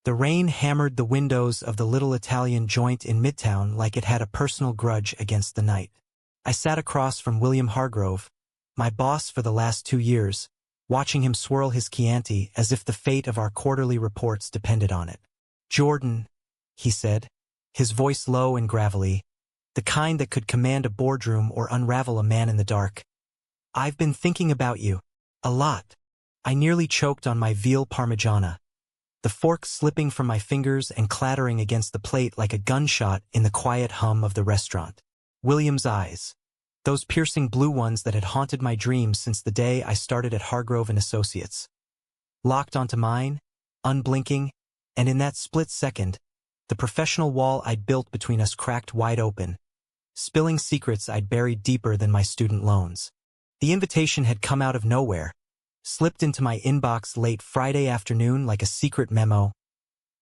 The rain hammered the windows of the little Italian joint in Midtown like it had a personal grudge against the night. I sat across from William Hargrove, my boss for the last 2 years, watching him swirl his Chianti as if the fate of our quarterly reports depended on it. "Jordan," he said, his voice low and gravelly, the kind that could command a boardroom or unravel a man in the dark. "I've been thinking about you. A lot." I nearly choked on my veal parmigiana, the fork slipping from my fingers and clattering against the plate like a gunshot in the quiet hum of the restaurant. William's eyes, those piercing blue ones that had haunted my dreams since the day I started at Hargrove and Associates, locked onto mine, unblinking, and in that split second, the professional wall I'd built between us cracked wide open, spilling secrets I'd buried deeper than my student loans. The invitation had come out of nowhere, slipped into my inbox late Friday afternoon like a secret memo.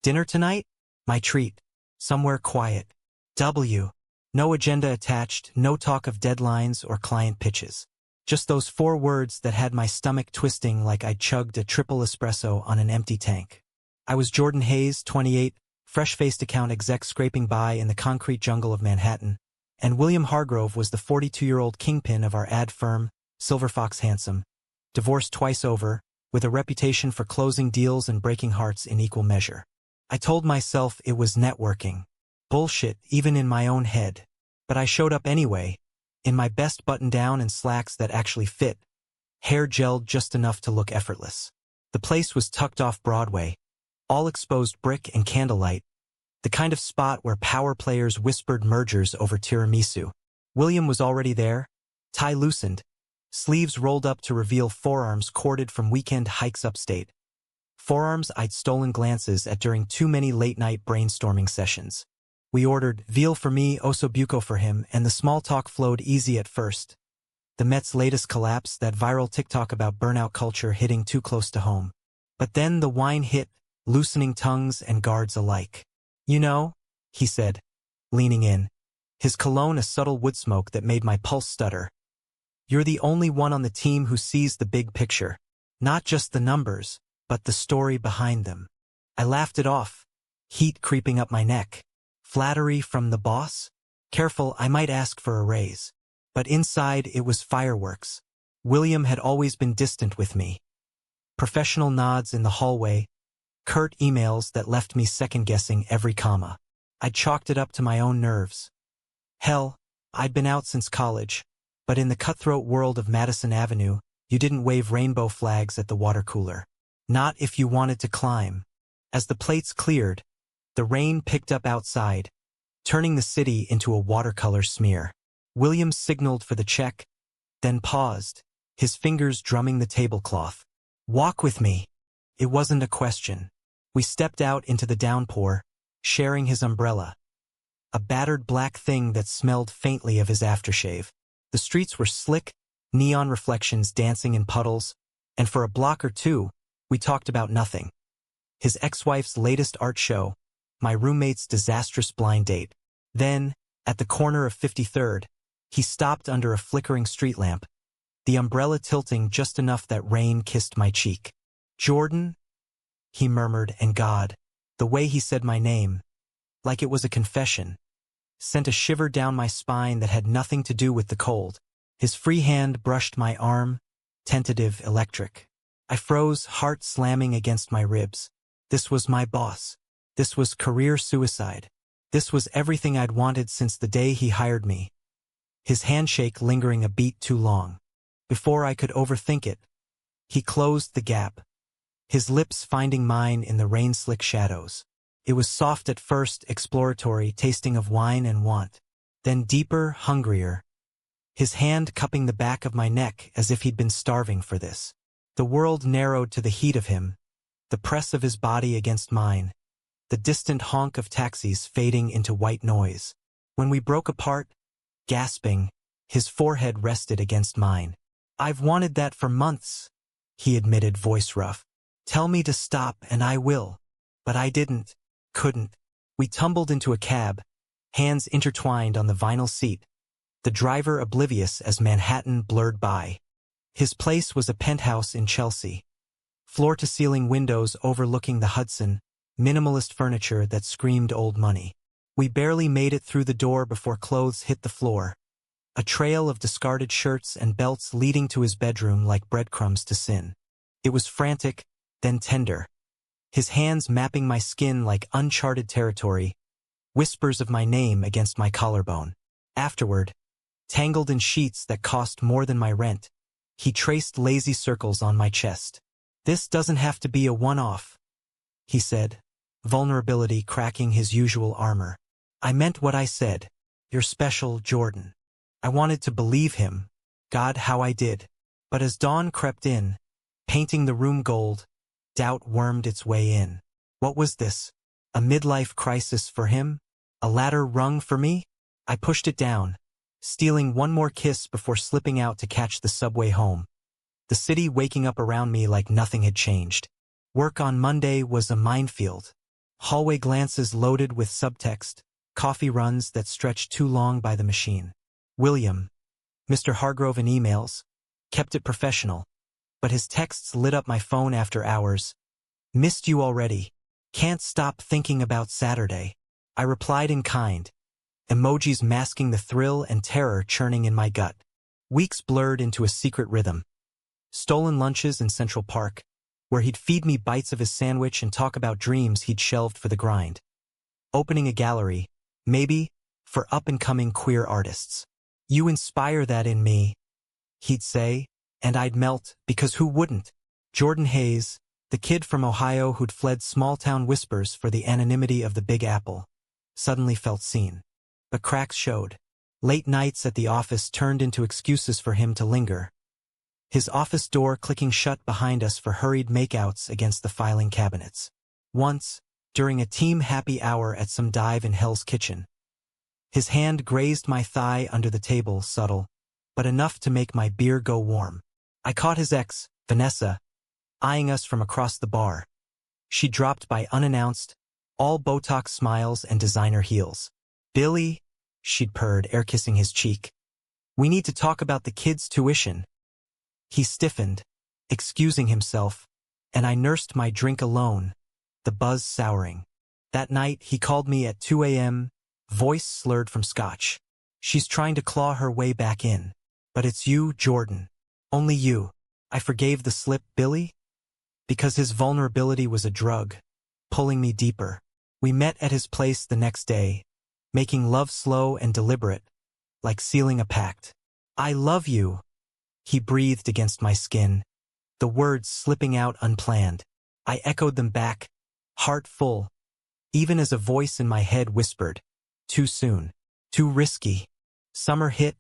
"Dinner tonight? My treat. Somewhere quiet. W. No agenda attached, no talk of deadlines or client pitches. Just those 4 words that had my stomach twisting like I'd chugged a triple espresso on an empty tank. I was Jordan Hayes, 28, fresh-faced account exec scraping by in the concrete jungle of Manhattan, and William Hargrove was the 42-year-old kingpin of our ad firm, Silver Fox Handsome, divorced twice over, with a reputation for closing deals and breaking hearts in equal measure. I told myself it was networking. Bullshit, even in my own head. But I showed up anyway, in my best button-down and slacks that actually fit, hair gelled just enough to look effortless. The place was tucked off Broadway, all exposed brick and candlelight, the kind of spot where power players whispered mergers over tiramisu. William was already there, tie loosened, sleeves rolled up to reveal forearms corded from weekend hikes upstate. Forearms I'd stolen glances at during too many late-night brainstorming sessions. We ordered veal for me, ossobuco for him, and the small talk flowed easy at first. The Mets' latest collapse, that viral TikTok about burnout culture hitting too close to home. But then the wine hit, loosening tongues and guards alike. "You know," he said, leaning in, his cologne a subtle wood smoke that made my pulse stutter, "you're the only one on the team who sees the big picture. Not just the numbers, but the story behind them." I laughed it off, heat creeping up my neck. Flattery from the boss? Careful, I might ask for a raise. But inside it was fireworks. William had always been distant with me. Professional nods in the hallway, curt emails that left me second-guessing every comma. I'd chalked it up to my own nerves. Hell, I'd been out since college, but in the cutthroat world of Madison Avenue, you didn't wave rainbow flags at the water cooler. Not if you wanted to climb. As the plates cleared, the rain picked up outside, turning the city into a watercolor smear. William signaled for the check, then paused, his fingers drumming the tablecloth. "Walk with me." It wasn't a question. We stepped out into the downpour, sharing his umbrella, a battered black thing that smelled faintly of his aftershave. The streets were slick, neon reflections dancing in puddles, and for a block or two, we talked about nothing. His ex-wife's latest art show, my roommate's disastrous blind date. Then, at the corner of 53rd, he stopped under a flickering street lamp, the umbrella tilting just enough that rain kissed my cheek. "Jordan?" he murmured, and God, the way he said my name, like it was a confession, sent a shiver down my spine that had nothing to do with the cold. His free hand brushed my arm, tentative, electric. I froze, heart slamming against my ribs. This was my boss. This was career suicide. This was everything I'd wanted since the day he hired me. His handshake lingering a beat too long. Before I could overthink it, he closed the gap, his lips finding mine in the rain-slick shadows. It was soft at first, exploratory, tasting of wine and want. Then deeper, hungrier. His hand cupping the back of my neck as if he'd been starving for this. The world narrowed to the heat of him, the press of his body against mine, the distant honk of taxis fading into white noise. When we broke apart, gasping, his forehead rested against mine. "I've wanted that for months," he admitted, voice rough. "Tell me to stop and I will." But I didn't, couldn't. We tumbled into a cab, hands intertwined on the vinyl seat, the driver oblivious as Manhattan blurred by. His place was a penthouse in Chelsea. Floor-to-ceiling windows overlooking the Hudson, minimalist furniture that screamed old money. We barely made it through the door before clothes hit the floor. A trail of discarded shirts and belts leading to his bedroom like breadcrumbs to sin. It was frantic, then tender. His hands mapping my skin like uncharted territory, whispers of my name against my collarbone. Afterward, tangled in sheets that cost more than my rent, he traced lazy circles on my chest. "This doesn't have to be a one-off," he said, vulnerability cracking his usual armor. "I meant what I said. You're special, Jordan." I wanted to believe him. God, how I did. But as dawn crept in, painting the room gold, doubt wormed its way in. What was this? A midlife crisis for him? A ladder rung for me? I pushed it down, stealing one more kiss before slipping out to catch the subway home. The city waking up around me like nothing had changed. Work on Monday was a minefield. Hallway glances loaded with subtext, coffee runs that stretched too long by the machine. William, Mr. Hargrove in emails, kept it professional, but his texts lit up my phone after hours. "Missed you already. Can't stop thinking about Saturday." I replied in kind, emojis masking the thrill and terror churning in my gut. Weeks blurred into a secret rhythm. Stolen lunches in Central Park, where he'd feed me bites of his sandwich and talk about dreams he'd shelved for the grind. Opening a gallery, maybe, for up-and-coming queer artists. "You inspire that in me," he'd say, and I'd melt, because who wouldn't? Jordan Hayes, the kid from Ohio who'd fled small-town whispers for the anonymity of the Big Apple, suddenly felt seen. But cracks showed. Late nights at the office turned into excuses for him to linger. His office door clicking shut behind us for hurried makeouts against the filing cabinets. Once, during a team happy hour at some dive in Hell's Kitchen, his hand grazed my thigh under the table, subtle, but enough to make my beer go warm. I caught his ex, Vanessa, eyeing us from across the bar. She dropped by unannounced, all Botox smiles and designer heels. "Billy," she'd purred, air-kissing his cheek. "We need to talk about the kids' tuition." He stiffened, excusing himself, and I nursed my drink alone, the buzz souring. That night, he called me at 2 a.m., voice slurred from scotch. "She's trying to claw her way back in. But it's you, Jordan. Only you." I forgave the slip, Billy, because his vulnerability was a drug, pulling me deeper. We met at his place the next day, making love slow and deliberate, like sealing a pact. "I love you," he breathed against my skin, the words slipping out unplanned. I echoed them back, heart full, even as a voice in my head whispered, "Too soon. Too risky." Summer hit,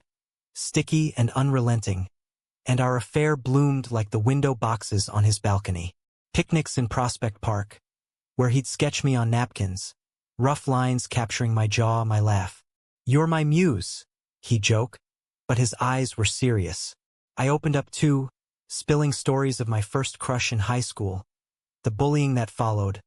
sticky and unrelenting, and our affair bloomed like the window boxes on his balcony. Picnics in Prospect Park, where he'd sketch me on napkins, rough lines capturing my jaw, my laugh. "You're my muse," he'd joke, but his eyes were serious. I opened up too, spilling stories of my first crush in high school, the bullying that followed,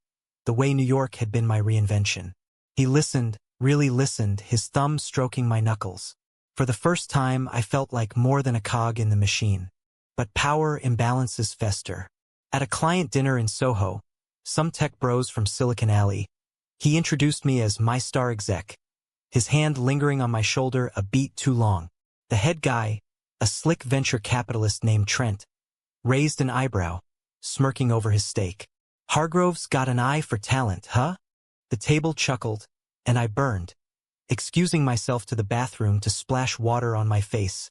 the way New York had been my reinvention. He listened, really listened, his thumb stroking my knuckles. For the first time, I felt like more than a cog in the machine. But power imbalances fester. At a client dinner in Soho, some tech bros from Silicon Alley, he introduced me as my star exec, his hand lingering on my shoulder a beat too long. The head guy, a slick venture capitalist named Trent, raised an eyebrow, smirking over his steak. "Hargrove's got an eye for talent, huh?" The table chuckled, and I burned, excusing myself to the bathroom to splash water on my face,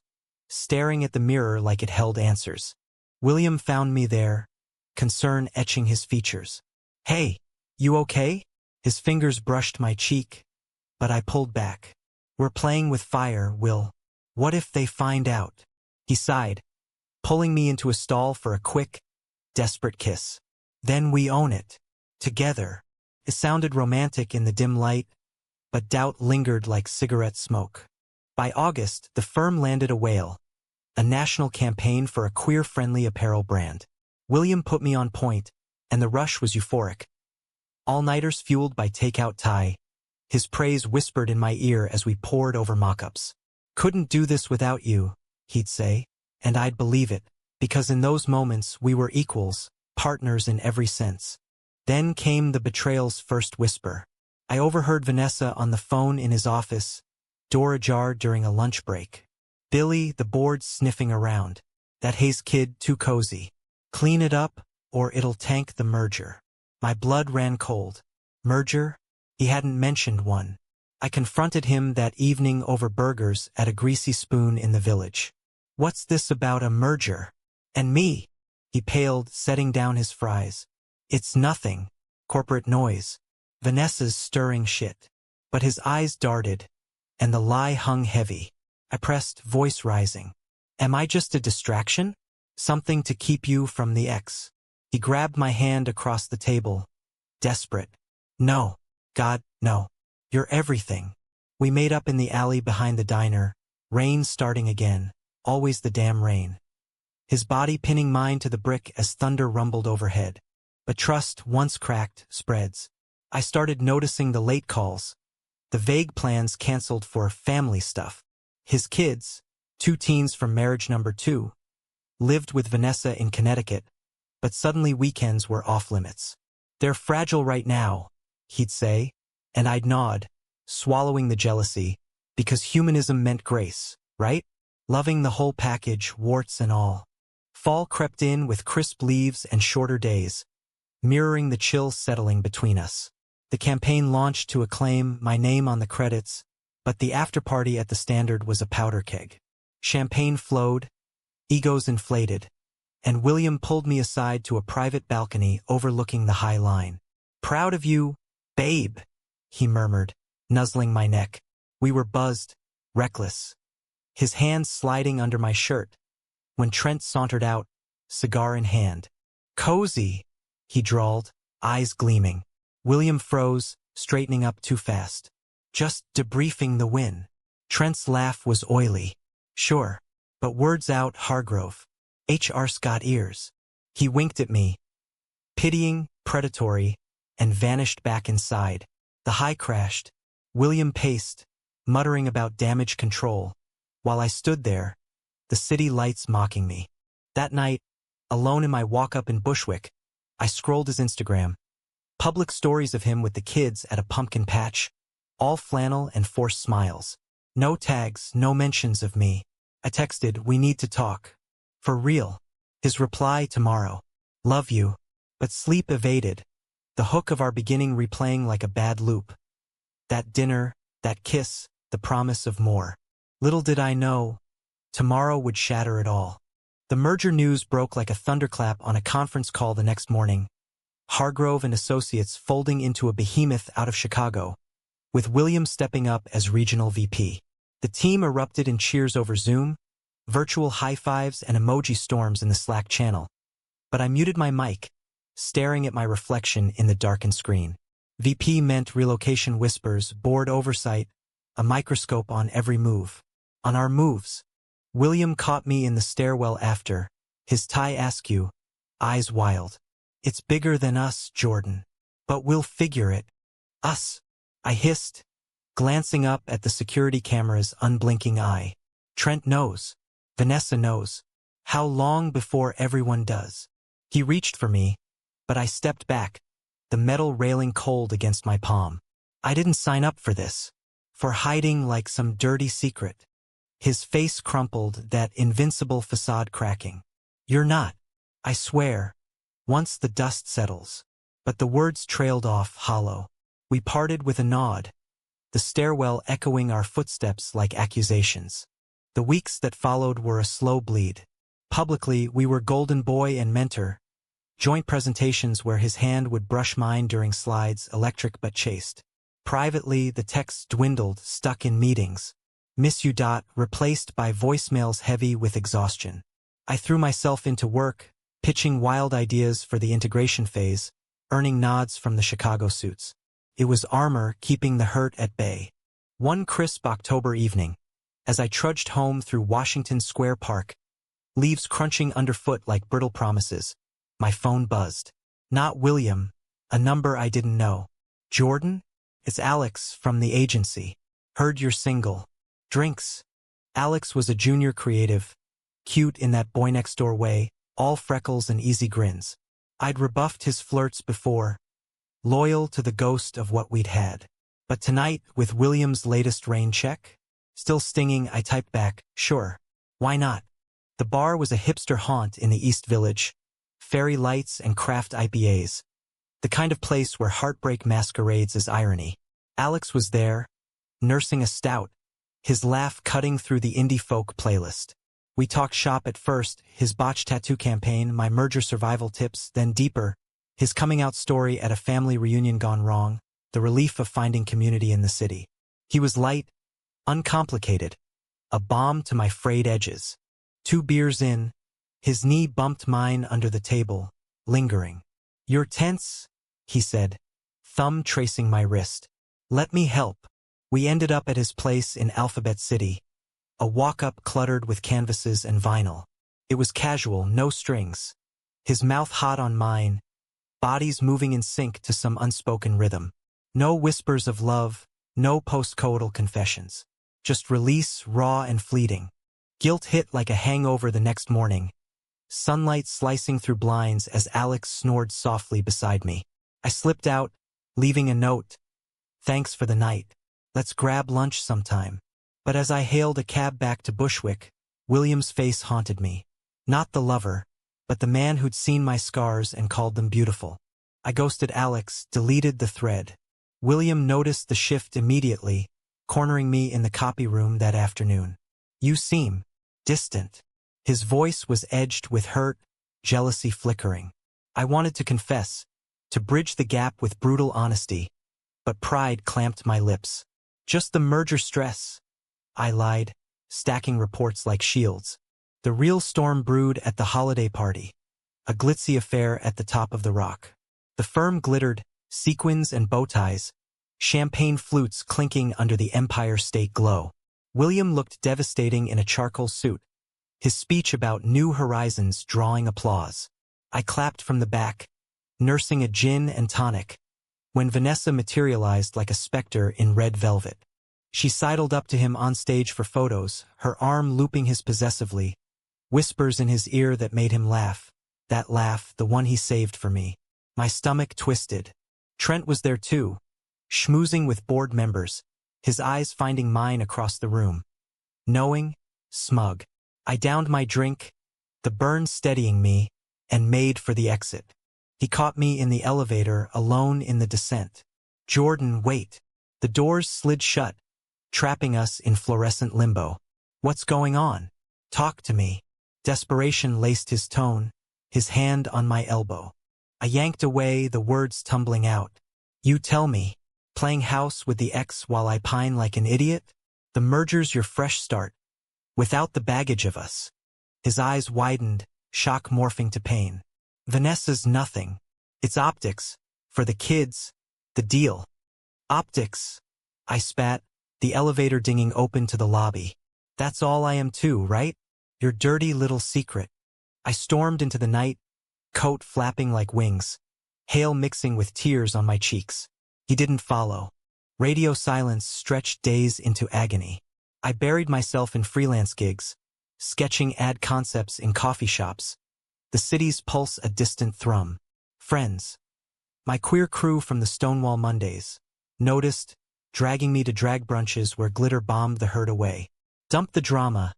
staring at the mirror like it held answers. William found me there, concern etching his features. "Hey, you okay?" His fingers brushed my cheek, but I pulled back. "We're playing with fire, Will. What if they find out?" He sighed, pulling me into a stall for a quick, desperate kiss. "Then we own it. Together." It sounded romantic in the dim light, but doubt lingered like cigarette smoke. By August, the firm landed a whale, a national campaign for a queer-friendly apparel brand. William put me on point, and the rush was euphoric. All-nighters fueled by takeout Thai, his praise whispered in my ear as we pored over mock-ups. "Couldn't do this without you," he'd say, and I'd believe it, because in those moments we were equals, partners in every sense. Then came the betrayal's first whisper. I overheard Vanessa on the phone in his office, door ajar during a lunch break. Billy, the board sniffing around. That Hayes kid too cozy. Clean it up, or it'll tank the merger. My blood ran cold. Merger? He hadn't mentioned one. I confronted him that evening over burgers at a Greasy Spoon in the village. What's this about a merger? And me? He paled, setting down his fries. It's nothing. Corporate noise. Vanessa's stirring shit. But his eyes darted, and the lie hung heavy. I pressed, voice rising. Am I just a distraction? Something to keep you from the ex? He grabbed my hand across the table. Desperate. No. God, no. You're everything. We made up in the alley behind the diner, rain starting again, always the damn rain. His body pinning mine to the brick as thunder rumbled overhead. But trust, once cracked, spreads. I started noticing the late calls, the vague plans canceled for family stuff. His kids, 2 teens from marriage number 2, lived with Vanessa in Connecticut, but suddenly weekends were off limits. They're fragile right now, he'd say, and I'd nod, swallowing the jealousy, because humanism meant grace, right? Loving the whole package, warts and all. Fall crept in with crisp leaves and shorter days, mirroring the chill settling between us. The campaign launched to acclaim my name on the credits, but the after-party at the Standard was a powder keg. Champagne flowed, egos inflated, and William pulled me aside to a private balcony overlooking the High Line. Proud of you, babe, he murmured, nuzzling my neck. We were buzzed, reckless, his hands sliding under my shirt, when Trent sauntered out, cigar in hand. Cozy, he drawled, eyes gleaming. William froze, straightening up too fast. Just debriefing the win. Trent's laugh was oily. Sure. But words out, Hargrove. H.R.'s got ears. He winked at me, pitying, predatory, and vanished back inside. The high crashed. William paced, muttering about damage control, while I stood there, the city lights mocking me. That night, alone in my walk-up in Bushwick, I scrolled his Instagram. Public stories of him with the kids at a pumpkin patch, all flannel and forced smiles. No tags, no mentions of me. I texted, we need to talk. For real. His reply, tomorrow. Love you. But sleep evaded. The hook of our beginning replaying like a bad loop. That dinner, that kiss, the promise of more. Little did I know, tomorrow would shatter it all. The merger news broke like a thunderclap on a conference call the next morning. Hargrove and Associates folding into a behemoth out of Chicago, with William stepping up as regional VP. The team erupted in cheers over Zoom, virtual high-fives and emoji storms in the Slack channel. But I muted my mic, staring at my reflection in the darkened screen. VP meant relocation whispers, board oversight, a microscope on every move. On our moves. William caught me in the stairwell after, his tie askew, eyes wild. It's bigger than us, Jordan. But we'll figure it. Us. I hissed, glancing up at the security camera's unblinking eye. Trent knows. Vanessa knows. How long before everyone does? He reached for me, but I stepped back, the metal railing cold against my palm. I didn't sign up for this. For hiding like some dirty secret. His face crumpled, that invincible facade cracking. You're not. I swear. Once the dust settles. But the words trailed off, hollow. We parted with a nod, the stairwell echoing our footsteps like accusations. The weeks that followed were a slow bleed. Publicly, we were golden boy and mentor. Joint presentations where his hand would brush mine during slides, electric but chaste. Privately, the texts dwindled, stuck in meetings. Miss you. Replaced by voicemails heavy with exhaustion. I threw myself into work, pitching wild ideas for the integration phase, earning nods from the Chicago suits. It was armor keeping the hurt at bay. One crisp October evening, as I trudged home through Washington Square Park, leaves crunching underfoot like brittle promises, my phone buzzed. Not William, a number I didn't know. Jordan? It's Alex from the agency. Heard you're single. Drinks. Alex was a junior creative, cute in that boy-next-door way, all freckles and easy grins. I'd rebuffed his flirts before, loyal to the ghost of what we'd had. But tonight, with William's latest rain check, still stinging, I typed back, sure. Why not? The bar was a hipster haunt in the East Village, fairy lights and craft IPAs, the kind of place where heartbreak masquerades as irony. Alex was there, nursing a stout, his laugh cutting through the indie folk playlist. We talked shop at first, his botched tattoo campaign, my merger survival tips, then deeper, his coming out story at a family reunion gone wrong, the relief of finding community in the city. He was light, uncomplicated, a balm to my frayed edges. 2 beers in, his knee bumped mine under the table, lingering. You're tense, he said, thumb tracing my wrist. Let me help. We ended up at his place in Alphabet City, a walk-up cluttered with canvases and vinyl. It was casual, no strings. His mouth hot on mine, bodies moving in sync to some unspoken rhythm. No whispers of love, no postcoital confessions. Just release, raw and fleeting. Guilt hit like a hangover the next morning, sunlight slicing through blinds as Alex snored softly beside me. I slipped out, leaving a note. Thanks for the night. Let's grab lunch sometime. But as I hailed a cab back to Bushwick, William's face haunted me. Not the lover, but the man who'd seen my scars and called them beautiful. I ghosted Alex, deleted the thread. William noticed the shift immediately, cornering me in the copy room that afternoon. You seem distant. His voice was edged with hurt, jealousy flickering. I wanted to confess, to bridge the gap with brutal honesty, but pride clamped my lips. Just the merger stress, I lied, stacking reports like shields. The real storm brewed at the holiday party, a glitzy affair at the top of the rock. The firm glittered, sequins and bow ties, champagne flutes clinking under the Empire State glow. William looked devastating in a charcoal suit, his speech about new horizons drawing applause. I clapped from the back, nursing a gin and tonic, when Vanessa materialized like a specter in red velvet. She sidled up to him on stage for photos, her arm looping his possessively, whispers in his ear that made him laugh. That laugh, the one he saved for me. My stomach twisted. Trent was there too, schmoozing with board members, his eyes finding mine across the room. Knowing, smug. I downed my drink, the burn steadying me, and made for the exit. He caught me in the elevator, alone in the descent. Jordan, wait. The doors slid shut, trapping us in fluorescent limbo. What's going on? Talk to me. Desperation laced his tone, his hand on my elbow. I yanked away, the words tumbling out. You tell me. Playing house with the ex while I pine like an idiot? The merger's your fresh start, without the baggage of us. His eyes widened, shock morphing to pain. Vanessa's nothing. It's optics. For the kids. The deal. Optics. I spat, the elevator dinging open to the lobby. That's all I am too, right? Your dirty little secret. I stormed into the night, coat flapping like wings, hail mixing with tears on my cheeks. He didn't follow. Radio silence stretched days into agony. I buried myself in freelance gigs, sketching ad concepts in coffee shops. The city's pulse a distant thrum. Friends. My queer crew from the Stonewall Mondays. Noticed, dragging me to drag brunches where glitter bombed the herd away. Dump the drama.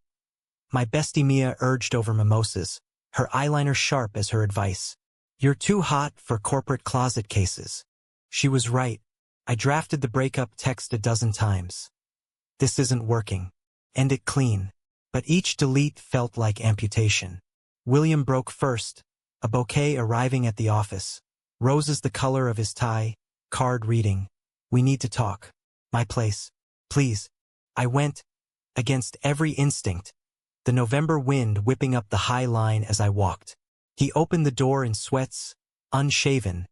My bestie Mia urged over mimosas, her eyeliner sharp as her advice. You're too hot for corporate closet cases. She was right. I drafted the breakup text a dozen times. This isn't working. End it clean. But each delete felt like amputation. William broke first, a bouquet arriving at the office. Roses the color of his tie, card reading. We need to talk. My place. Please. I went, against every instinct, the November wind whipping up the high line as I walked. He opened the door in sweats, unshaven,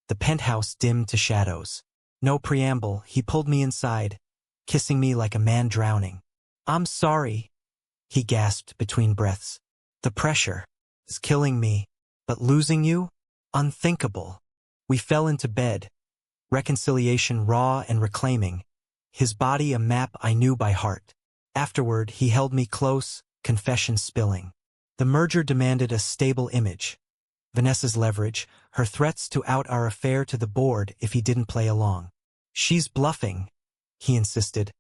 the penthouse dimmed to shadows. No preamble, he pulled me inside, kissing me like a man drowning. I'm sorry, he gasped between breaths. The pressure is killing me, but losing you? Unthinkable. We fell into bed, reconciliation raw and reclaiming, his body a map I knew by heart. Afterward, he held me close, confession spilling. The merger demanded a stable image. Vanessa's leverage, her threats to out our affair to the board if he didn't play along. She's bluffing, he insisted,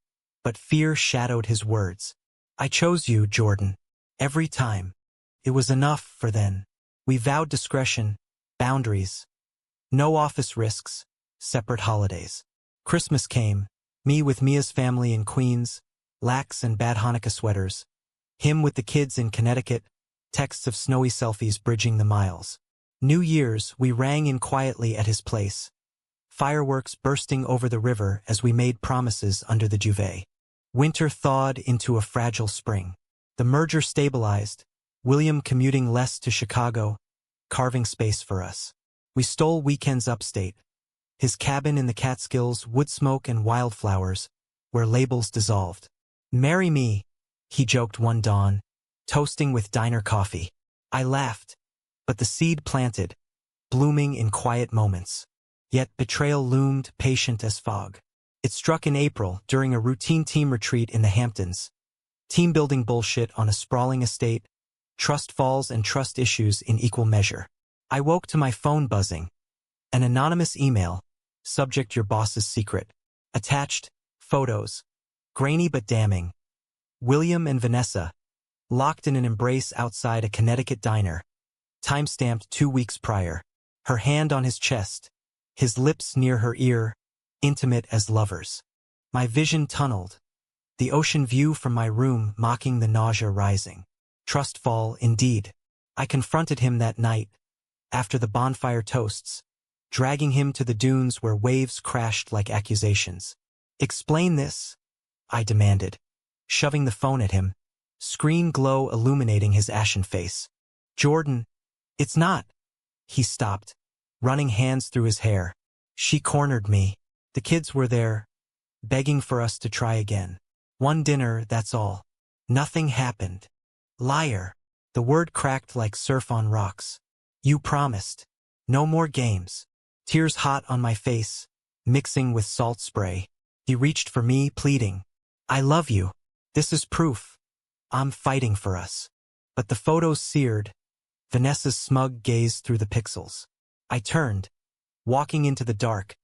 but fear shadowed his words. I chose you, Jordan. Every time. It was enough for then. We vowed discretion, boundaries. No office risks, separate holidays. Christmas came, me with Mia's family in Queens, lax and bad Hanukkah sweaters. Him with the kids in Connecticut, texts of snowy selfies bridging the miles. New Year's, we rang in quietly at his place. Fireworks bursting over the river as we made promises under the duvet. Winter thawed into a fragile spring. The merger stabilized, William commuting less to Chicago, carving space for us. We stole weekends upstate. His cabin in the Catskills, wood smoke and wildflowers, where labels dissolved. Marry me, he joked one dawn, toasting with diner coffee. I laughed, but the seed planted, blooming in quiet moments. Yet betrayal loomed patient as fog. It struck in April during a routine team retreat in the Hamptons. Team-building bullshit on a sprawling estate, trust falls and trust issues in equal measure. I woke to my phone buzzing. An anonymous email, subject your boss's secret. Attached, photos. Grainy but damning. William and Vanessa, locked in an embrace outside a Connecticut diner. Timestamped 2 weeks prior. Her hand on his chest. His lips near her ear, intimate as lovers. My vision tunneled. The ocean view from my room mocking the nausea rising. Trustfall, indeed. I confronted him that night, after the bonfire toasts, dragging him to the dunes where waves crashed like accusations. Explain this, I demanded, shoving the phone at him, screen glow illuminating his ashen face. Jordan, it's not. He stopped, running hands through his hair. She cornered me. The kids were there, begging for us to try again. One dinner, that's all. Nothing happened. Liar. The word cracked like surf on rocks. You promised. No more games. Tears hot on my face, mixing with salt spray. He reached for me, pleading. I love you. This is proof. I'm fighting for us. But the photos seared. Vanessa's smug gaze through the pixels. I turned, walking into the dark,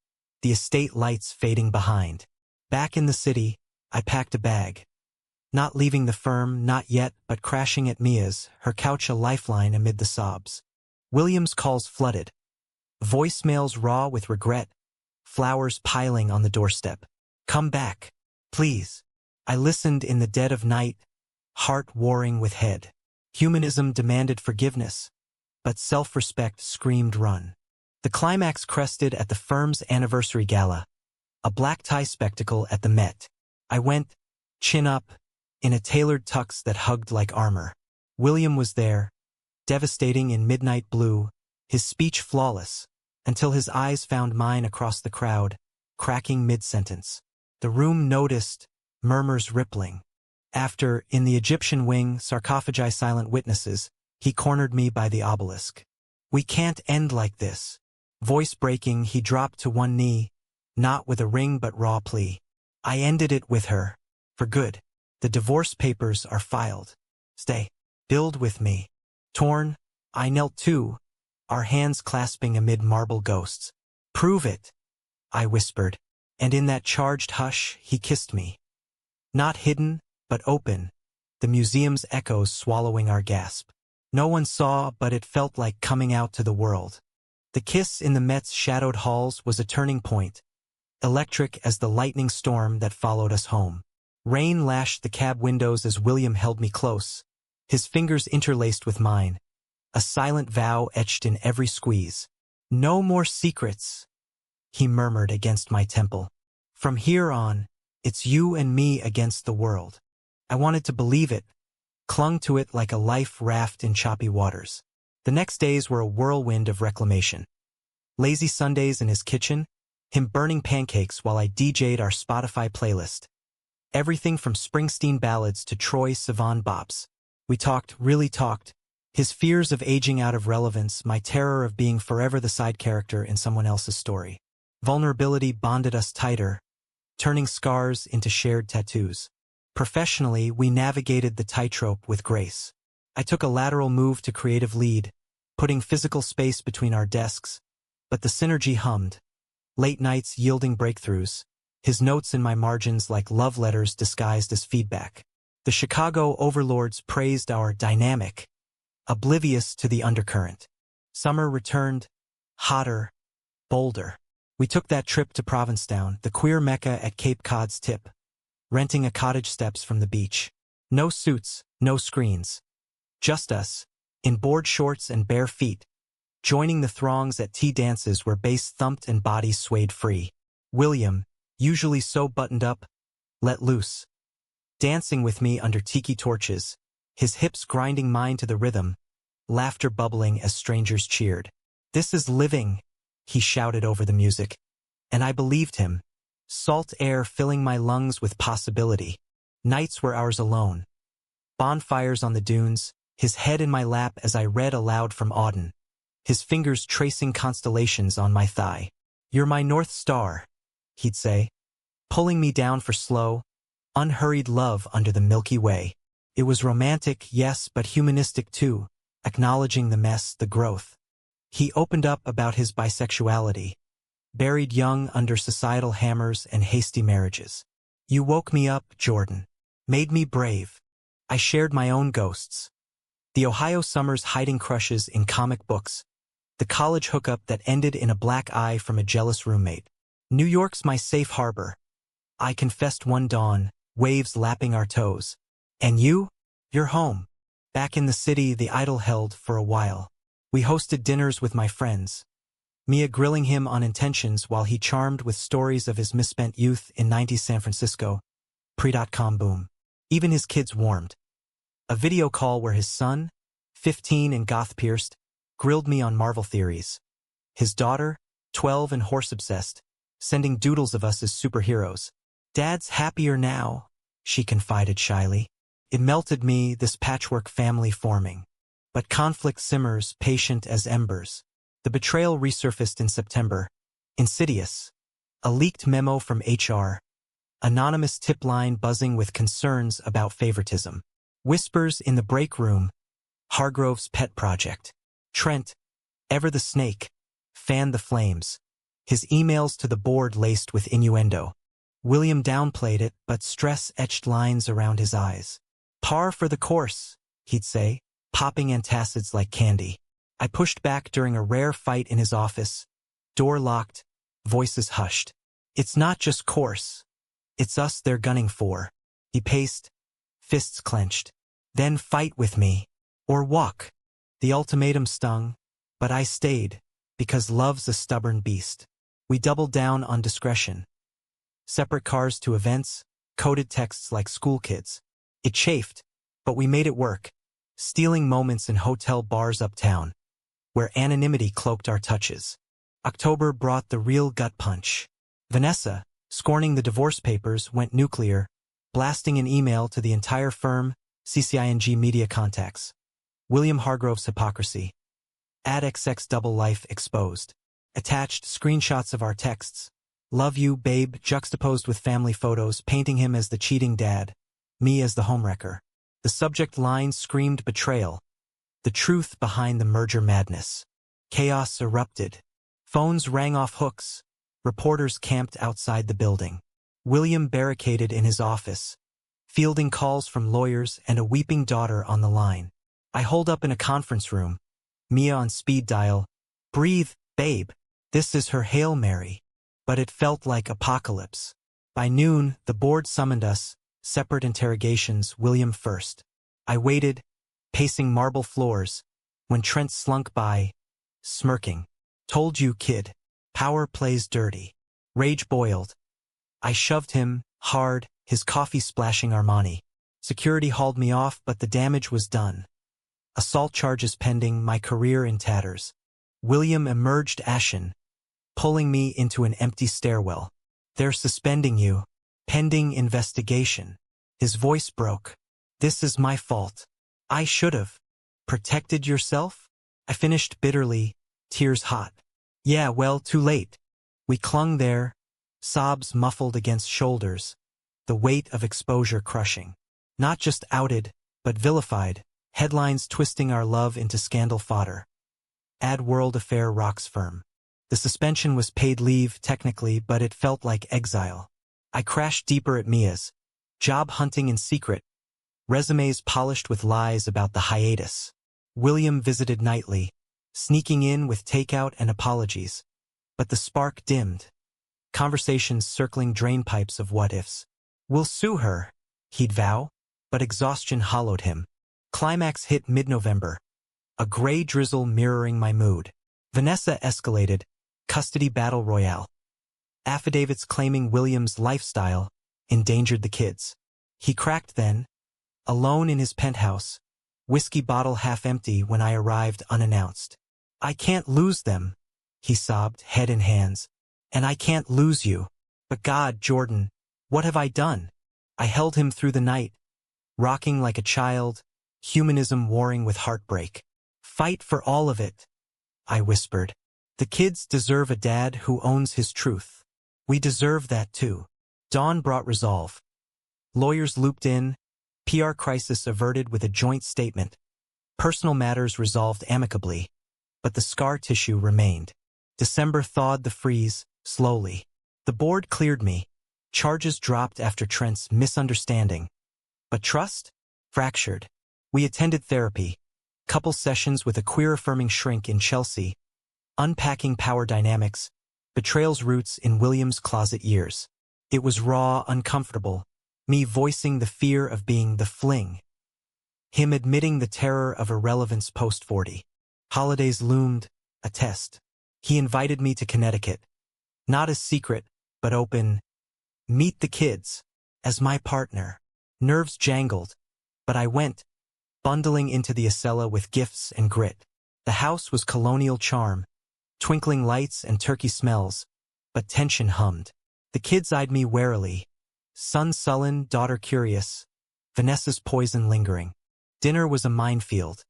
the estate lights fading behind. Back in the city, I packed a bag. Not leaving the firm, not yet, but crashing at Mia's, her couch a lifeline amid the sobs. William's calls flooded. Voicemails raw with regret. Flowers piling on the doorstep. Come back, please. I listened in the dead of night, heart warring with head. Humanism demanded forgiveness, but self-respect screamed run. The climax crested at the firm's anniversary gala, a black tie spectacle at the Met. I went, chin up, in a tailored tux that hugged like armor. William was there, devastating in midnight blue, his speech flawless, until his eyes found mine across the crowd, cracking mid-sentence. The room noticed, murmurs rippling. After, in the Egyptian wing, sarcophagi silent witnesses, he cornered me by the obelisk. We can't end like this. Voice breaking, he dropped to one knee, not with a ring but raw plea. I ended it with her. For good. The divorce papers are filed. Stay. Build with me. Torn, I knelt too, our hands clasping amid marble ghosts. Prove it, I whispered, and in that charged hush he kissed me. Not hidden, but open, the museum's echoes swallowing our gasp. No one saw, but it felt like coming out to the world. The kiss in the Met's shadowed halls was a turning point, electric as the lightning storm that followed us home. Rain lashed the cab windows as William held me close, his fingers interlaced with mine, a silent vow etched in every squeeze. No more secrets, he murmured against my temple. From here on, it's you and me against the world. I wanted to believe it, clung to it like a life raft in choppy waters. The next days were a whirlwind of reclamation. Lazy Sundays in his kitchen, him burning pancakes while I DJ'd our Spotify playlist. Everything from Springsteen ballads to Troye Sivan bops. We talked, really talked. His fears of aging out of relevance, my terror of being forever the side character in someone else's story. Vulnerability bonded us tighter, turning scars into shared tattoos. Professionally, we navigated the tightrope with grace. I took a lateral move to creative lead, putting physical space between our desks, but the synergy hummed. Late nights yielding breakthroughs, his notes in my margins like love letters disguised as feedback. The Chicago overlords praised our dynamic, oblivious to the undercurrent. Summer returned, hotter, bolder. We took that trip to Provincetown, the queer mecca at Cape Cod's tip, renting a cottage steps from the beach. No suits, no screens. Just us, in board shorts and bare feet, joining the throngs at tea dances where bass thumped and bodies swayed free. William, usually so buttoned up, let loose. Dancing with me under tiki torches, his hips grinding mine to the rhythm, laughter bubbling as strangers cheered. "This is living," he shouted over the music. And I believed him. Salt air filling my lungs with possibility. Nights were ours alone. Bonfires on the dunes, his head in my lap as I read aloud from Auden, his fingers tracing constellations on my thigh. "You're my North Star," he'd say, pulling me down for slow, unhurried love under the Milky Way. It was romantic, yes, but humanistic too, acknowledging the mess, the growth. He opened up about his bisexuality, buried young under societal hammers and hasty marriages. "You woke me up, Jordan. Made me brave." I shared my own ghosts. The Ohio summers hiding crushes in comic books, the college hookup that ended in a black eye from a jealous roommate. New York's my safe harbor. I confessed one dawn, waves lapping our toes. "And you? You're home." Back in the city, the idol held for a while. We hosted dinners with my friends, Mia grilling him on intentions while he charmed with stories of his misspent youth in 90s San Francisco. Pre.com boom. Even his kids warmed. A video call where his son, 15 and goth-pierced, grilled me on Marvel theories. His daughter, 12 and horse-obsessed, sending doodles of us as superheroes. "Dad's happier now," she confided shyly. It melted me, this patchwork family forming. But conflict simmers, patient as embers. The betrayal resurfaced in September. Insidious. A leaked memo from HR. Anonymous tip line buzzing with concerns about favoritism. Whispers in the break room. Hargrove's pet project. Trent, ever the snake, fanned the flames. His emails to the board laced with innuendo. William downplayed it, but stress etched lines around his eyes. "Par for the course," he'd say, popping antacids like candy. I pushed back during a rare fight in his office. Door locked, voices hushed. "It's not just course. It's us they're gunning for." He paced, fists clenched. "Then fight with me. Or walk." The ultimatum stung, but I stayed, because love's a stubborn beast. We doubled down on discretion. Separate cars to events, coded texts like school kids. It chafed, but we made it work, stealing moments in hotel bars uptown, where anonymity cloaked our touches. October brought the real gut punch. Vanessa, scorning the divorce papers, went nuclear, blasting an email to the entire firm, CCING media contacts. William Hargrove's hypocrisy. XX double life exposed. Attached screenshots of our texts. "Love you, babe," juxtaposed with family photos, painting him as the cheating dad, me as the homewrecker. The subject line screamed betrayal. The truth behind the merger madness. Chaos erupted. Phones rang off hooks. Reporters camped outside the building. William barricaded in his office, fielding calls from lawyers and a weeping daughter on the line. I holed up in a conference room. Mia on speed dial. "Breathe, babe. This is her Hail Mary." But it felt like apocalypse. By noon, the board summoned us, separate interrogations, William first. I waited, pacing marble floors, when Trent slunk by, smirking. "Told you, kid. Power plays dirty." Rage boiled. I shoved him, hard, his coffee splashing Armani. Security hauled me off, but the damage was done. Assault charges pending, my career in tatters. William emerged ashen, pulling me into an empty stairwell. "They're suspending you. Pending investigation." His voice broke. "This is my fault. I should've. Protected yourself?" I finished bitterly, tears hot. "Yeah, well, too late." We clung there, sobs muffled against shoulders, the weight of exposure crushing. Not just outed, but vilified, headlines twisting our love into scandal fodder. Add world affair rocks firm. The suspension was paid leave, technically, but it felt like exile. I crashed deeper at Mia's. Job hunting in secret. Resumes polished with lies about the hiatus. William visited nightly, sneaking in with takeout and apologies. But the spark dimmed. Conversations circling drainpipes of what-ifs. We'll sue her, he'd vow, but exhaustion hollowed him. Climax hit mid-November. A gray drizzle mirroring my mood. Vanessa escalated. Custody battle royale. Affidavits claiming William's lifestyle endangered the kids. He cracked then, alone in his penthouse, whiskey bottle half empty when I arrived unannounced. I can't lose them, he sobbed, head in hands. And I can't lose you. But God, Jordan, what have I done? I held him through the night, rocking like a child, humanism warring with heartbreak. Fight for all of it, I whispered. The kids deserve a dad who owns his truth. We deserve that too. Dawn brought resolve. Lawyers looped in, PR crisis averted with a joint statement. Personal matters resolved amicably, but the scar tissue remained. December thawed the freeze, slowly. The board cleared me. Charges dropped after Trent's misunderstanding. But trust? Fractured. We attended therapy. Couple sessions with a queer-affirming shrink in Chelsea. Unpacking power dynamics. Betrayal's roots in William's closet years. It was raw, uncomfortable. Me voicing the fear of being the fling. Him admitting the terror of irrelevance post-40. Holidays loomed, a test. He invited me to Connecticut. Not as secret, but open. Meet the kids. As my partner. Nerves jangled. But I went, bundling into the Acela with gifts and grit. The house was colonial charm. Twinkling lights and turkey smells. But tension hummed. The kids eyed me warily. Son sullen, daughter curious. Vanessa's poison lingering. Dinner was a minefield.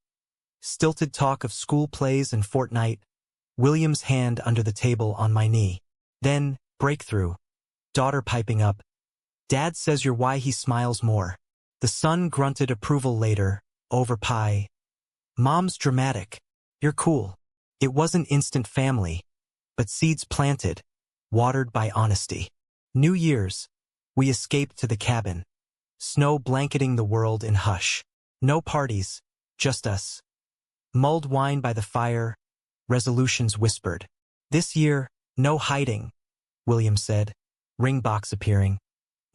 Stilted talk of school plays and Fortnite. William's hand under the table on my knee. Then, breakthrough. Daughter piping up. Dad says you're why he smiles more. The son grunted approval later, over pie. Mom's dramatic. You're cool. It wasn't instant family, but seeds planted, watered by honesty. New Year's. We escaped to the cabin. Snow blanketing the world in hush. No parties, just us. Mulled wine by the fire, resolutions whispered. This year, no hiding, William said, ring box appearing.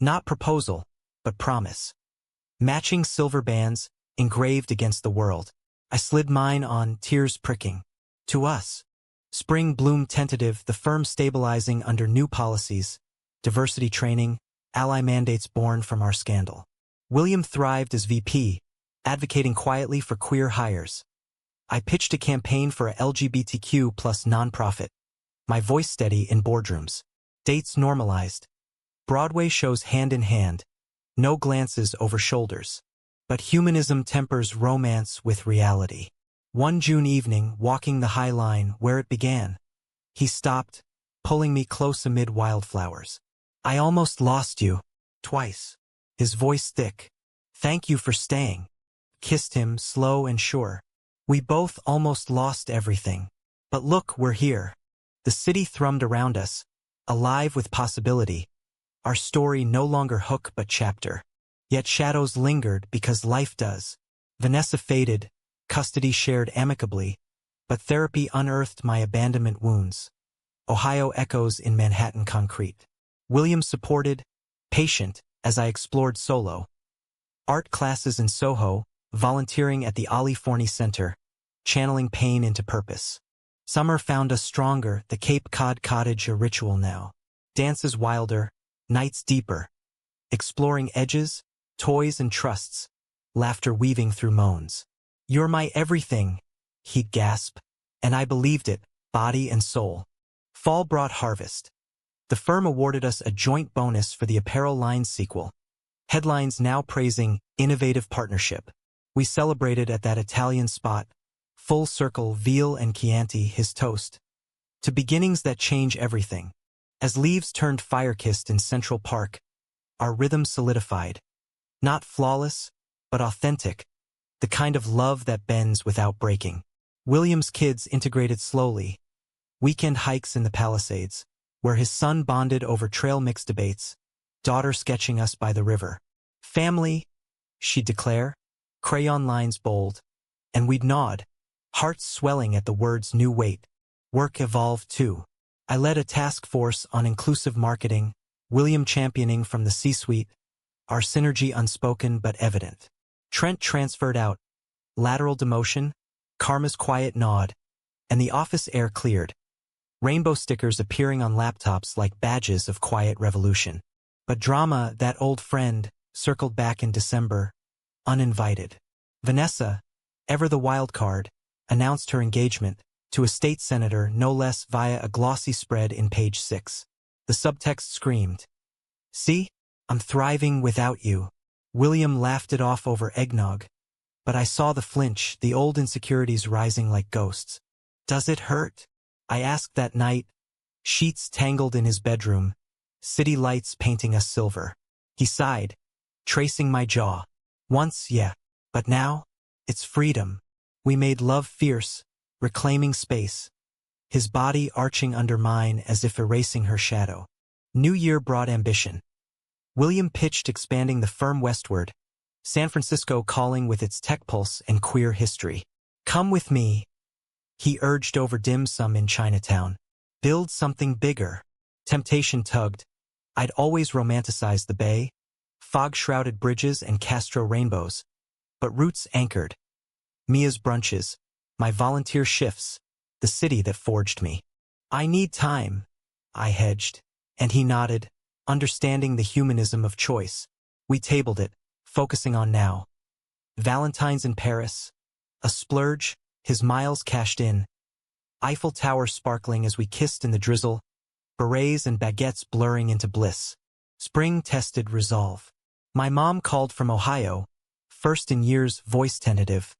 Not proposal, but promise. Matching silver bands, engraved against the world. I slid mine on, tears pricking. To us. Spring bloom tentative, the firm stabilizing under new policies, diversity training, ally mandates born from our scandal. William thrived as VP, advocating quietly for queer hires. I pitched a campaign for a LGBTQ plus nonprofit. My voice steady in boardrooms. Dates normalized. Broadway shows hand in hand. No glances over shoulders. But humanism tempers romance with reality. One June evening, walking the High Line where it began. He stopped, pulling me close amid wildflowers. I almost lost you. Twice. His voice thick. Thank you for staying. Kissed him, slow and sure. We both almost lost everything. But look, we're here. The city thrummed around us, alive with possibility. Our story no longer hook but chapter. Yet shadows lingered because life does. Vanessa faded, custody shared amicably, but therapy unearthed my abandonment wounds. Ohio echoes in Manhattan concrete. William supported, patient, as I explored solo. Art classes in Soho, volunteering at the Ali Forney Center, channeling pain into purpose. Summer found us stronger, the Cape Cod cottage a ritual now. Dances wilder, nights deeper. Exploring edges, toys and trusts, laughter weaving through moans. You're my everything, he'd gasp, and I believed it, body and soul. Fall brought harvest. The firm awarded us a joint bonus for the apparel line sequel. Headlines now praising innovative partnership. We celebrated at that Italian spot, full circle veal and Chianti, his toast. To beginnings that change everything. As leaves turned fire-kissed in Central Park, our rhythm solidified. Not flawless, but authentic. The kind of love that bends without breaking. William's kids integrated slowly. Weekend hikes in the Palisades, where his son bonded over trail mix debates, daughter sketching us by the river. Family, she'd declare, crayon lines bold, and we'd nod, hearts swelling at the word's new weight. Work evolved too. I led a task force on inclusive marketing, William championing from the C-suite, our synergy unspoken but evident. Trent transferred out, lateral demotion, Karma's quiet nod, and the office air cleared. Rainbow stickers appearing on laptops like badges of quiet revolution. But Drama, that old friend, circled back in December, uninvited. Vanessa, ever the wild card, announced her engagement to a state senator no less via a glossy spread in page 6. The subtext screamed, "See? I'm thriving without you." William laughed it off over eggnog. But I saw the flinch, the old insecurities rising like ghosts. "Does it hurt?" I asked that night, sheets tangled in his bedroom, city lights painting us silver. He sighed, tracing my jaw. "Once, yeah. But now? It's freedom." We made love fierce, reclaiming space, his body arching under mine as if erasing her shadow. New Year brought ambition. William pitched expanding the firm westward, San Francisco calling with its tech pulse and queer history. "Come with me," he urged over dim sum in Chinatown. "Build something bigger." Temptation tugged. I'd always romanticized the Bay, fog-shrouded bridges and Castro rainbows. But roots anchored. Mia's brunches, my volunteer shifts, the city that forged me. "I need time," I hedged, and he nodded, understanding the humanism of choice. We tabled it, focusing on now. Valentine's in Paris, a splurge, his miles cashed in. Eiffel Tower sparkling as we kissed in the drizzle, berets and baguettes blurring into bliss. Spring tested resolve. My mom called from Ohio, first in years voice tentative.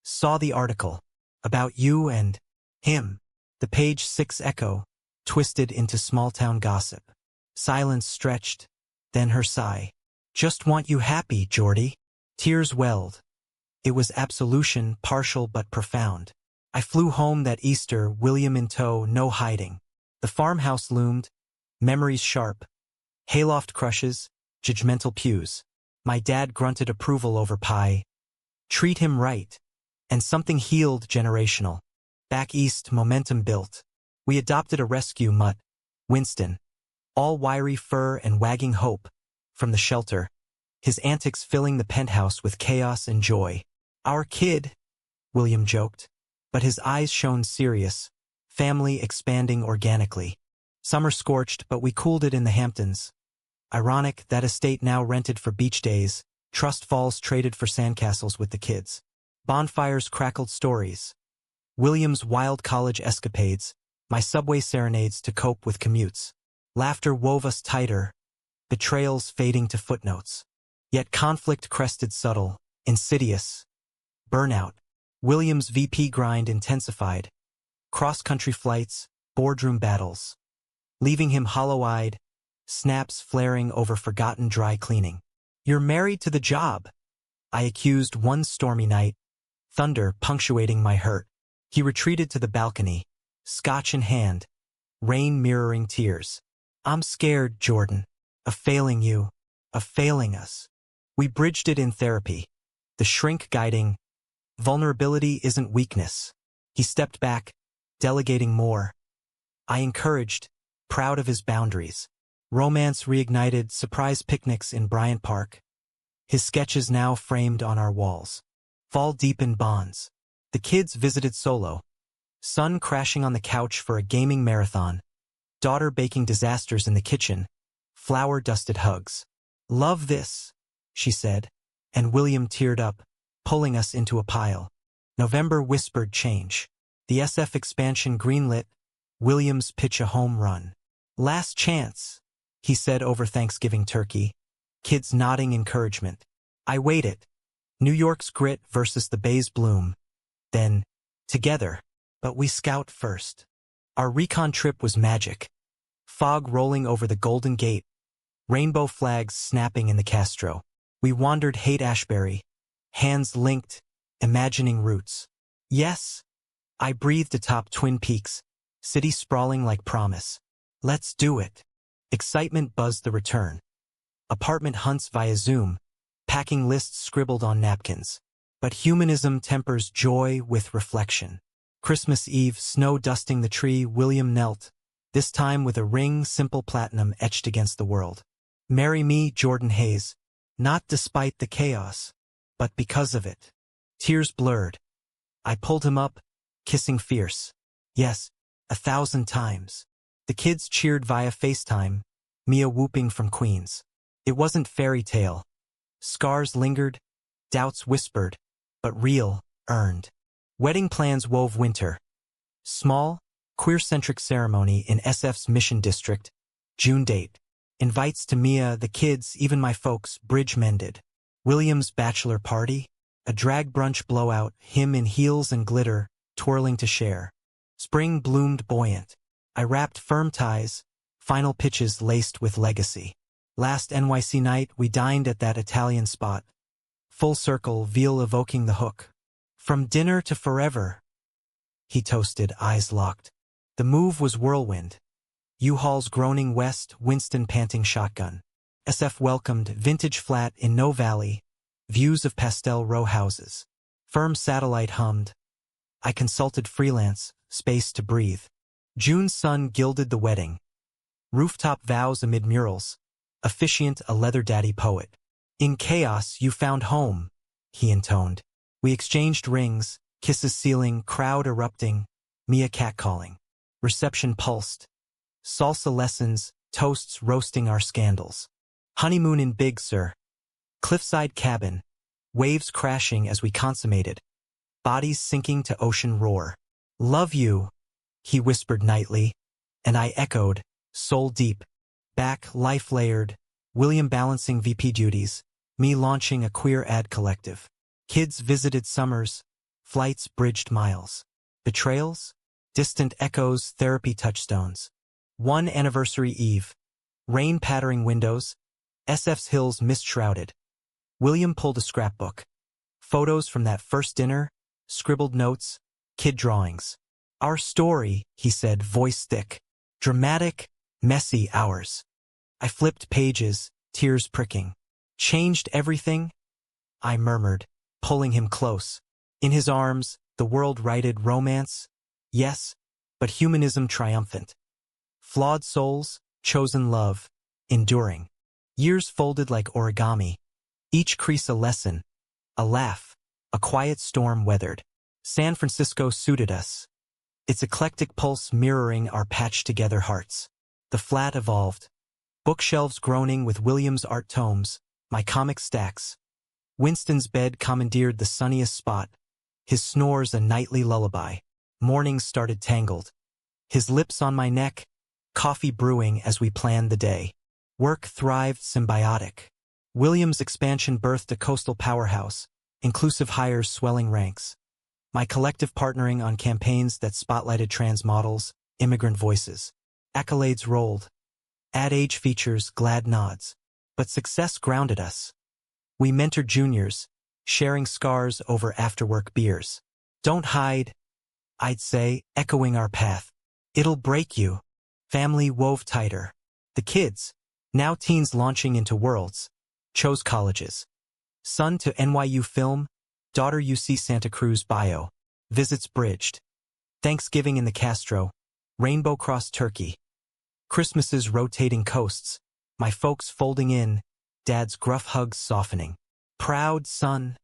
Saw the article, about you and him. The page 6 echo, twisted into small-town gossip. Silence stretched, then her sigh. "Just want you happy, Geordie." Tears welled. It was absolution, partial but profound. I flew home that Easter, William in tow, no hiding. The farmhouse loomed, memories sharp. Hayloft crushes, judgmental pews. My dad grunted approval over pie. Treat him right. And something healed generational. Back east, momentum built. We adopted a rescue mutt, Winston. All wiry fur and wagging hope. From the shelter, his antics filling the penthouse with chaos and joy. "Our kid," William joked, but his eyes shone serious, family expanding organically. Summer scorched, but we cooled it in the Hamptons. Ironic, that estate now rented for beach days, trust falls traded for sandcastles with the kids. Bonfires crackled stories. William's wild college escapades, my subway serenades to cope with commutes. Laughter wove us tighter, betrayals fading to footnotes. Yet conflict crested subtle, insidious. Burnout. William's VP grind intensified. Cross-country flights, boardroom battles. Leaving him hollow-eyed, snaps flaring over forgotten dry cleaning. "You're married to the job," I accused one stormy night, thunder punctuating my hurt. He retreated to the balcony, scotch in hand, rain mirroring tears. "I'm scared, Jordan, of failing you, of failing us." We bridged it in therapy, the shrink guiding, "Vulnerability isn't weakness." He stepped back, delegating more. I encouraged, proud of his boundaries. Romance reignited, surprise picnics in Bryant Park. His sketches now framed on our walls. Fall deepened bonds. The kids visited solo. Son crashing on the couch for a gaming marathon. Daughter baking disasters in the kitchen. Flour-dusted hugs. "Love this," she said, and William teared up, pulling us into a pile. November whispered change. The SF expansion greenlit, Williams pitch a home run. "Last chance," he said over Thanksgiving turkey. Kids nodding encouragement. I weighed it. New York's grit versus the Bay's bloom. Then, together, but we scout first. Our recon trip was magic. Fog rolling over the Golden Gate. Rainbow flags snapping in the Castro. We wandered Haight-Ashbury, hands linked, imagining routes. Yes, I breathed atop Twin Peaks, city sprawling like promise. Let's do it. Excitement buzzed the return. Apartment hunts via Zoom, packing lists scribbled on napkins. But humanism tempers joy with reflection. Christmas Eve, snow dusting the tree, William knelt, this time with a ring, simple platinum etched against the world. Marry me, Jordan Hayes, not despite the chaos, but because of it. Tears blurred. I pulled him up, kissing fierce. Yes, 1,000 times. The kids cheered via FaceTime, Mia whooping from Queens. It wasn't fairy tale. Scars lingered, doubts whispered, but real, earned. Wedding plans wove winter. Small, queer-centric ceremony in SF's Mission District, June date. Invites to Mia, the kids, even my folks, bridge mended. William's bachelor party, a drag brunch blowout, him in heels and glitter, twirling to share. Spring bloomed buoyant. I wrapped firm ties, final pitches laced with legacy. Last NYC night, we dined at that Italian spot. Full circle, veal evoking the hook. From dinner to forever, he toasted, eyes locked. The move was whirlwind. U-Haul's groaning west, Winston panting shotgun. SF welcomed, vintage flat in no valley, views of pastel row houses. Firm satellite hummed. I consulted freelance, space to breathe. June's sun gilded the wedding. Rooftop vows amid murals. Officiant a leather daddy poet. In chaos you found home, he intoned. We exchanged rings, kisses sealing, crowd erupting, Mia catcalling. Reception pulsed. Salsa lessons, toasts roasting our scandals. Honeymoon in Big Sur. Cliffside cabin. Waves crashing as we consummated. Bodies sinking to ocean roar. Love you, he whispered nightly, and I echoed, soul deep. Back, life layered, William balancing VP duties, me launching a queer ad collective. Kids visited summers, flights bridged miles. Betrayals? Distant echoes, therapy touchstones. One anniversary eve. Rain pattering windows, SF's hills mist-shrouded. William pulled a scrapbook. Photos from that first dinner, scribbled notes, kid drawings. Our story, he said, voice thick. Dramatic, messy hours. I flipped pages, tears pricking. Changed everything? I murmured, pulling him close. In his arms, the world righted romance? Yes, but humanism triumphant. Flawed souls, chosen love, enduring. Years folded like origami. Each crease a lesson, a laugh, a quiet storm weathered. San Francisco suited us. Its eclectic pulse mirroring our patched-together hearts. The flat evolved. Bookshelves groaning with William's art tomes, my comic stacks. Winston's bed commandeered the sunniest spot, his snores a nightly lullaby. Mornings started tangled. His lips on my neck, coffee brewing as we planned the day. Work thrived symbiotic. William's expansion birthed a coastal powerhouse, inclusive hires swelling ranks. My collective partnering on campaigns that spotlighted trans models, immigrant voices. Accolades rolled. Ad age features, glad nods. But success grounded us. We mentored juniors, sharing scars over after-work beers. Don't hide, I'd say, echoing our path. It'll break you. Family wove tighter. The kids, now teens launching into worlds, chose colleges. Son to NYU Film, daughter UC Santa Cruz Bio. Visits bridged. Thanksgiving in the Castro, Rainbow Cross Turkey. Christmases rotating coasts, my folks folding in, Dad's gruff hugs softening. Proud son,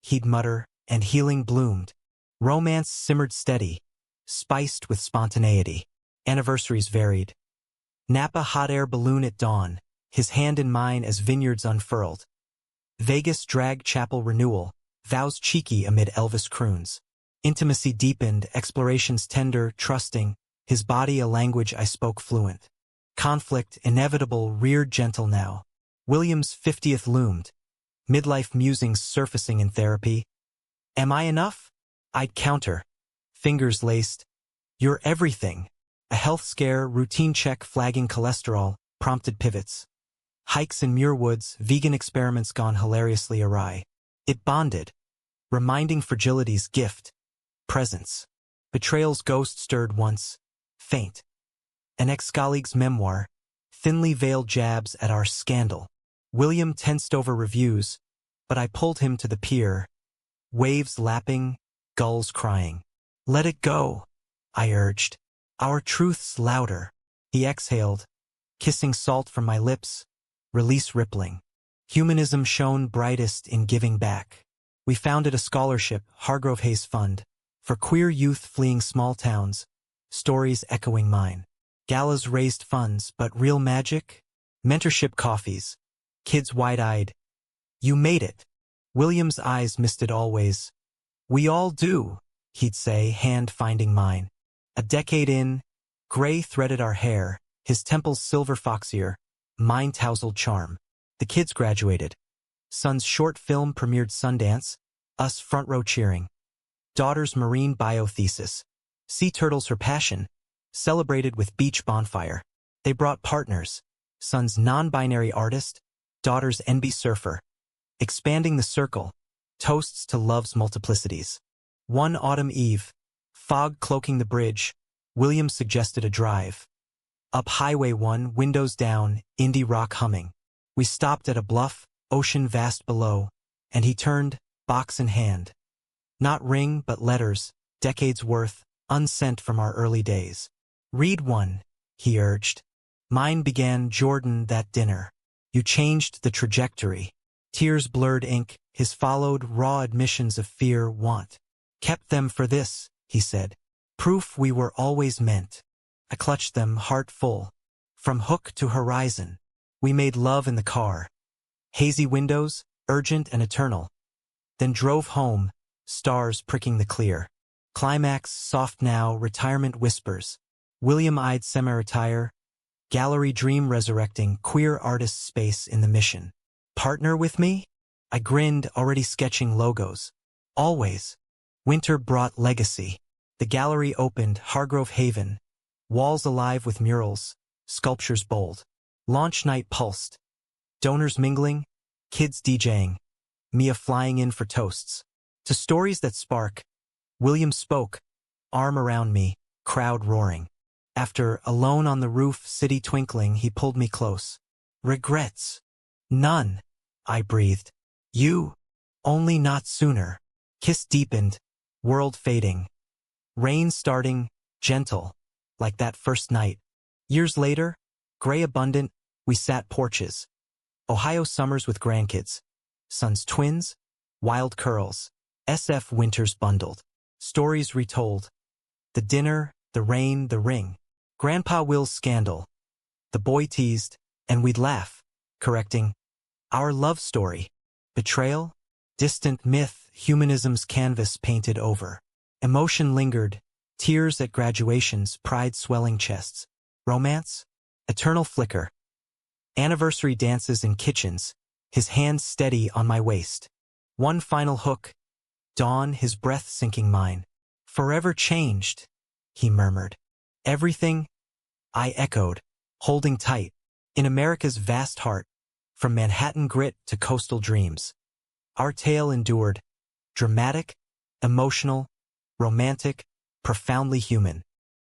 he'd mutter, and healing bloomed. Romance simmered steady, spiced with spontaneity. Anniversaries varied. Napa hot air balloon at dawn, his hand in mine as vineyards unfurled. Vegas drag chapel renewal, vows cheeky amid Elvis croons. Intimacy deepened, explorations tender, trusting, his body a language I spoke fluent. Conflict, inevitable, reared gentle now. William's 50th loomed. Midlife musings surfacing in therapy. Am I enough? I'd counter. Fingers laced. You're everything. A health scare, routine check flagging cholesterol, prompted pivots. Hikes in Muir Woods, vegan experiments gone hilariously awry. It bonded, reminding fragility's gift. Presence. Betrayal's ghost stirred once, faint. An ex-colleague's memoir, thinly veiled jabs at our scandal. William tensed over reviews, but I pulled him to the pier. Waves lapping, gulls crying. Let it go, I urged. Our truth's louder. He exhaled, kissing salt from my lips, release rippling. Humanism shone brightest in giving back. We founded a scholarship, Hargrove Hayes Fund, for queer youth fleeing small towns, stories echoing mine. Galas raised funds, but real magic? Mentorship coffees. Kids wide-eyed. You made it. William's eyes misted always. We all do, he'd say, hand finding mine. A decade in, gray threaded our hair, his temples silver foxier, mine tousled charm. The kids graduated. Son's short film premiered Sundance, us front row cheering. Daughter's marine biothesis, sea turtles her passion, celebrated with beach bonfire. They brought partners, son's non-binary artist, daughter's NB surfer. Expanding the circle, toasts to love's multiplicities. One autumn eve, fog cloaking the bridge, William suggested a drive. Up Highway 1, windows down, indie rock humming. We stopped at a bluff, ocean vast below, and he turned, box in hand. Not ring, but letters, decades worth, unsent from our early days. Read one, he urged. Mine began Jordan that dinner. You changed the trajectory. Tears blurred ink, his followed raw admissions of fear, want. Kept them for this, he said. Proof we were always meant. I clutched them, heart full. From hook to horizon. We made love in the car. Hazy windows, urgent and eternal. Then drove home, stars pricking the clear. Climax, soft now, retirement whispers. William-eyed semi-retire. Gallery dream resurrecting, queer artist space in the mission. Partner with me? I grinned, already sketching logos. Always. Winter brought legacy. The gallery opened, Hargrove Haven. Walls alive with murals, sculptures bold. Launch night pulsed. Donors mingling, kids DJing. Mia flying in for toasts. To stories that spark, William spoke, arm around me, crowd roaring. After Alone on the Roof, city twinkling, he pulled me close. Regrets? None, I breathed. You? Only not sooner. Kiss deepened, world fading. Rain starting, gentle, like that first night. Years later, gray abundant, we sat porches. Ohio summers with grandkids. Son's twins, wild curls. SF winters bundled. Stories retold. The dinner, the rain, the ring. Grandpa Will's scandal. The boy teased, and we'd laugh, correcting. Our love story. Betrayal? Distant myth, humanism's canvas painted over. Emotion lingered, tears at graduations, pride swelling chests. Romance? Eternal flicker. Anniversary dances in kitchens, his hand steady on my waist. One final hook. Dawn, his breath sinking mine. Forever changed, he murmured. Everything? I echoed, holding tight. In America's vast heart, from Manhattan grit to coastal dreams. Our tale endured. Dramatic, emotional, romantic, profoundly human.